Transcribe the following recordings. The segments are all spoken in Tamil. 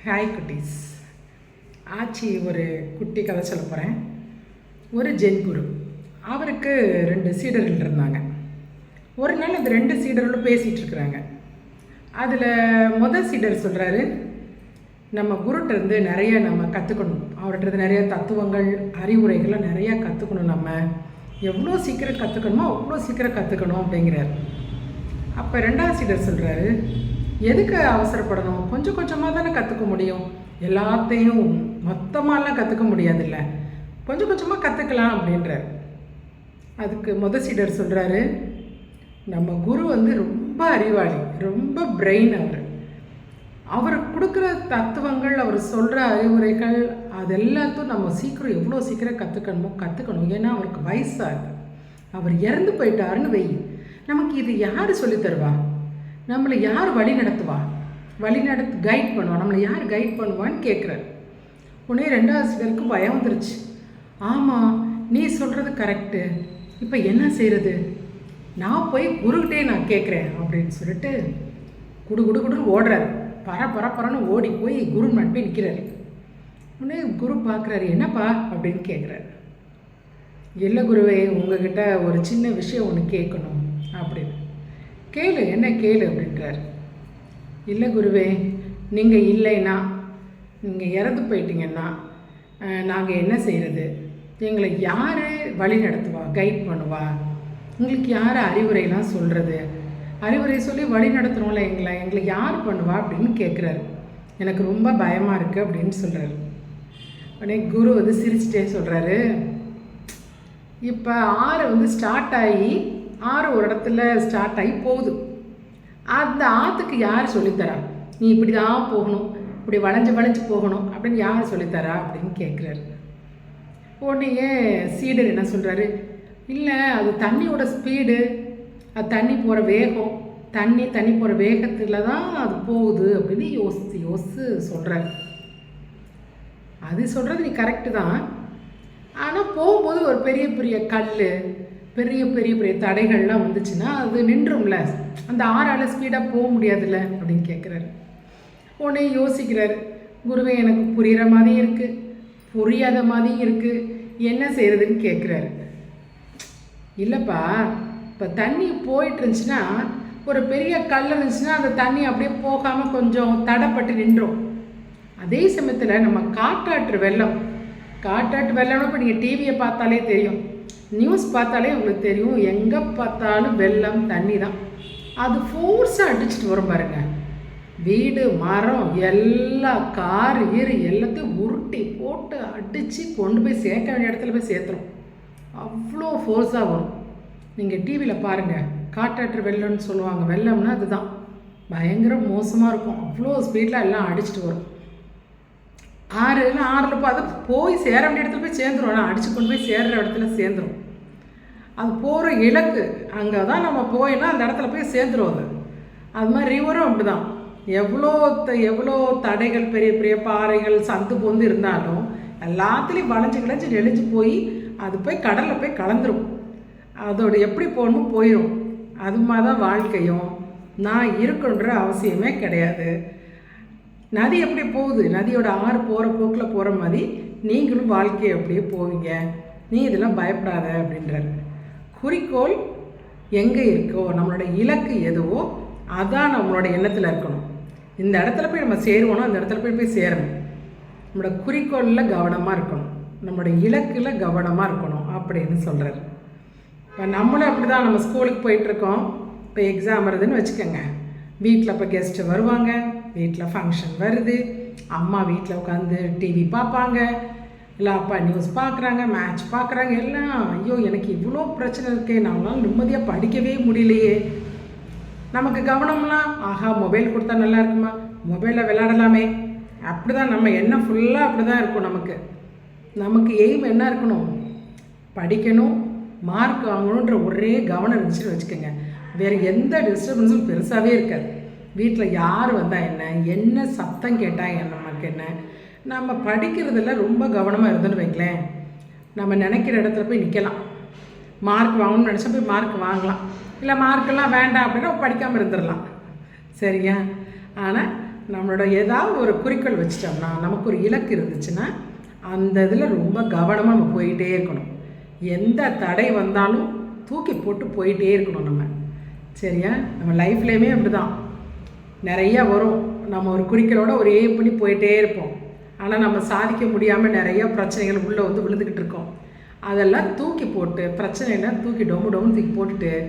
ஹாய் குட்டீஸ். ஆச்சி ஒரு குட்டி கதை சொல்ல போகிறேன். ஒரு ஜென் குரு, அவருக்கு 2 சீடர்கள் இருந்தாங்க. ஒரு நாள் அந்த 2 சீடர்களும் பேசிகிட்டு இருக்கிறாங்க. அதில் முதல் சீடர் சொல்கிறாரு, நம்ம குருட்ட இருந்து நிறைய நம்ம கற்றுக்கணும், அவர்கிட்ட நிறைய தத்துவங்கள் அறிவுரைகள்லாம் நிறையா கற்றுக்கணும். நம்ம எவ்வளோ சீக்கிரம் கற்றுக்கணுமோ அவ்வளோ சீக்கிரம் கற்றுக்கணும் அப்படிங்கிறார். அப்போ 2ஆவது சீடர் சொல்கிறாரு, எதுக்கு அவசரப்படணும், கொஞ்சம் கொஞ்சமாக தானே கற்றுக்க முடியும், எல்லாத்தையும் மொத்தமாலாம் கற்றுக்க முடியாதுல்ல, கொஞ்சம் கொஞ்சமாக கற்றுக்கலாம் அப்படின்றார். அதுக்கு முதல் சீடர் சொல்கிறாரு, நம்ம குரு ரொம்ப அறிவாளி, ரொம்ப பிரெயின். அவர் கொடுக்குற தத்துவங்கள், அவர் சொல்கிற அறிவுரைகள், அது எல்லாத்தையும் நம்ம சீக்கிரம் எவ்வளோ சீக்கிரம் கற்றுக்கணும். ஏன்னா அவருக்கு வயசாகுது, அவர் இறந்து போயிட்டாருன்னு வை, நமக்கு இது யார் சொல்லித்தருவா, நம்மளை யார் வழி நடத்துவா, கைட் பண்ணுவா, நம்மளை யார் கைட் பண்ணுவான்னு கேட்குறாரு. உடனே 2ஆவது சீடருக்கு பயம் வந்துருச்சு. ஆமாம், நீ சொல்கிறது கரெக்டு, இப்போ என்ன செய்கிறது, நான் போய் குருக்கிட்டே நான் கேட்குறேன் அப்படின்னு சொல்லிட்டு குடுன்னு ஓடுறாரு. பரன்னு ஓடி போய் குரு போய் நிற்கிறாரு. உடனே குரு பார்க்குறாரு, என்னப்பா அப்படின்னு கேட்குறாரு. இல்லை குருவே, உங்ககிட்ட ஒரு சின்ன விஷயம் ஒன்று கேட்கணும் அப்படின்னு. கேளு, என்ன கேளு அப்படின்றார். இல்லை குருவே, நீங்கள் இல்லைன்னா, நீங்கள் இறந்து போயிட்டீங்கன்னா நாங்கள் என்ன செய்கிறது, எங்களை யார் வழி நடத்துவா, கைட் பண்ணுவா, உங்களுக்கு யார் அறிவுரைலாம் சொல்கிறது, அறிவுரை சொல்லி வழி நடத்துகிறோம்ல, எங்களை யார் பண்ணுவா அப்படின்னு கேட்குறாரு. எனக்கு ரொம்ப பயமாக இருக்குது அப்படின்னு சொல்கிறாரு. உடனே குரு சிரிச்சிட்டே சொல்கிறாரு, இப்போ 6 ஸ்டார்ட் ஆகி 6 ஒரு இடத்துல ஸ்டார்ட் ஆகி போகுது, அந்த ஆற்றுக்கு யார் சொல்லித்தரா, நீ இப்படி தான் போகணும், இப்படி வளைஞ்சு போகணும் அப்படின்னு யார் சொல்லித்தரா அப்படின்னு கேட்குறாரு. உடனே சீடர் என்ன சொல்கிறாரு, இல்லை அது தண்ணியோட ஸ்பீடு, அது தண்ணி போகிற வேகம், தண்ணி போகிற வேகத்தில் தான் அது போகுது அப்படின்னு யோசித்து சொல்கிறாரு. அது சொல்கிறது நீ கரெக்டு தான், ஆனால் போகும்போது ஒரு பெரிய கல், பெரிய தடைகள்லாம் வந்துச்சுன்னா அது நின்றும்ல, அந்த 6ஆல் ஸ்பீடாக போக முடியாதுல்ல அப்படின்னு கேட்குறாரு. உடனே யோசிக்கிறாரு, குருவே எனக்கு புரிகிற மாதிரியும் இருக்குது, புரியாத மாதிரியும் இருக்குது, என்ன செய்கிறதுன்னு கேட்குறாரு. இல்லைப்பா, இப்போ தண்ணி போயிட்டு இருந்துச்சுன்னா, ஒரு பெரிய கல் இருந்துச்சுன்னா அந்த தண்ணி அப்படியே போகாமல் கொஞ்சம் தடைப்பட்டு நின்றோம். அதே சமயத்தில் நம்ம காட்டாற்று வெள்ளம்னு இப்போ நீங்கள் டிவியை பார்த்தாலே தெரியும், நியூஸ் பார்த்தாலே உங்களுக்கு தெரியும், எங்கே பார்த்தாலும் வெள்ளம் தண்ணி தான். அது ஃபோர்ஸாக அடிச்சுட்டு வரும் பாருங்க, வீடு மரம் எல்லா கார் எல்லாத்தையும் உருட்டி போட்டு அடித்து கொண்டு போய் சேர்க்க வேண்டிய இடத்துல போய் சேர்த்துரும். அவ்வளோ ஃபோர்ஸாக வரும். நீங்கள் டிவியில் பாருங்கள், காட்டாற்று வெள்ளம்னு சொல்லுவாங்க, வெள்ளம்னா அதுதான், பயங்கர மோசமாக இருக்கும், அவ்வளோ ஸ்பீடில் எல்லாம் அடிச்சுட்டு வரும். ஆறில் பார்த்து போய் சேர வேண்டிய இடத்துல போய் சேர்ந்துடும், ஆனால் அடித்து கொண்டு போய் சேர்கிற இடத்துல சேர்ந்துடும். அது போகிற இலக்கு அங்கே தான் நம்ம போயினா அந்த இடத்துல போய் சேர்ந்துடும். அது மாதிரி ரிவரும் அப்படி தான், எவ்வளோ தடைகள், பெரிய பாறைகள், சந்து பொந்து இருந்தாலும் எல்லாத்துலேயும் வளைஞ்சு நெளிஞ்சு போய் அது போய் கடலில் போய் கலந்துரும். அதோட எப்படி போகணுமோ போயிடும். அது மாதிரி தான் வாழ்க்கையும், நான் இருக்குன்ற அவசியமே கிடையாது. நதி எப்படி போகுது, நதியோட ஆறு போகிற போக்கில் போகிற மாதிரி நீங்களும் வாழ்க்கையை அப்படியே போவீங்க, நீ இதெல்லாம் பயப்படாத அப்படின்றாரு. குறிக்கோள் எங்கே இருக்கோ, நம்மளோட இலக்கு எதுவோ அதான் நம்மளோட எண்ணத்தில் இருக்கணும். இந்த இடத்துல போய் நம்ம சேருவோன்னா அந்த இடத்துல போய் சேரணும். நம்மளோட குறிக்கோளில் கவனமாக இருக்கணும், நம்மளோட இலக்கில் கவனமாக இருக்கணும் அப்படின்னு சொல்கிறார். இப்போ நம்மளும் அப்படி தான், நம்ம ஸ்கூலுக்கு போயிட்டுருக்கோம், இப்போ எக்ஸாம் வருதுன்னு வச்சுக்கோங்க, வீட்டில் இப்போ கெஸ்ட்டு வருவாங்க, வீட்டில் ஃபங்க்ஷன் வருது, அம்மா வீட்டில் உட்காந்து டிவி பார்ப்பாங்க, இல்லை அப்பா நியூஸ் பார்க்குறாங்க, மேட்ச் பார்க்குறாங்க, எல்லாம் ஐயோ எனக்கு இவ்வளோ பிரச்சனை இருக்கே, நம்மளால் நிம்மதியாக படிக்கவே முடியலையே. நமக்கு கவனம்லாம், ஆஹா மொபைல் கொடுத்தா நல்லா இருக்குமா, மொபைலில் விளையாடலாமே, அப்படி தான் நம்ம எண்ணம் ஃபுல்லாக அப்படி தான் இருக்கும். நமக்கு எய்ம் என்ன இருக்கணும், படிக்கணும், மார்க் வாங்கணுன்ற ஒரே கவனம் இருந்துச்சுன்னு வச்சுக்கோங்க, வேறு எந்த டிஸ்டர்பன்ஸும் பெருசாகவே இருக்காது. வீட்டில் யார் வந்தால் என்ன சத்தம் கேட்டால் நமக்கு என்ன, நம்ம படிக்கிறதுல ரொம்ப கவனமாக இருந்துன்னு வைங்களேன், நம்ம நினைக்கிற இடத்துல போய் நிற்கலாம். மார்க் வாங்கணும்னு நினச்சா போய் மார்க் வாங்கலாம், இல்லை மார்க்கெல்லாம் வேண்டாம் அப்படின்னா படிக்காமல் இருந்துடலாம், சரியா. ஆனால் நம்மளோட ஏதாவது ஒரு குறிக்கோள் வச்சிட்டோம்னா, நமக்கு ஒரு இலக்கு இருந்துச்சுன்னா அந்த இதில் ரொம்ப கவனமாக நம்ம போயிட்டே இருக்கணும். எந்த தடை வந்தாலும் தூக்கி போட்டு போயிட்டே இருக்கணும் நம்ம. சரியா? நம்ம லைஃப்லேயுமே அப்படி தான் நிறையா வரும். நம்ம ஒரு குறிக்கோளோட ஒரு எய்ம் பண்ணி போயிட்டே இருப்போம். ஆனால் நம்ம சாதிக்க முடியாமல் நிறையா பிரச்சனைகள் உள்ளே வந்து விழுந்துக்கிட்டு இருக்கோம். அதெல்லாம் தூக்கி போட்டு, பிரச்சனைலாம் தூக்கி டொம்மு டொம்முன்னு தூக்கி போட்டுட்டு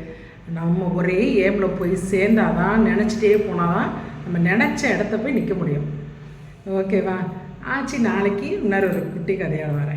நம்ம ஒரே ஏமில் போய் சேர்ந்தாதான், நினச்சிட்டே போனால் தான் நம்ம நினச்ச இடத்த போய் நிற்க முடியும். ஓகேவா? ஆச்சு, நாளைக்கு இன்னொரு ஒரு குட்டி கதையோட வரேன்.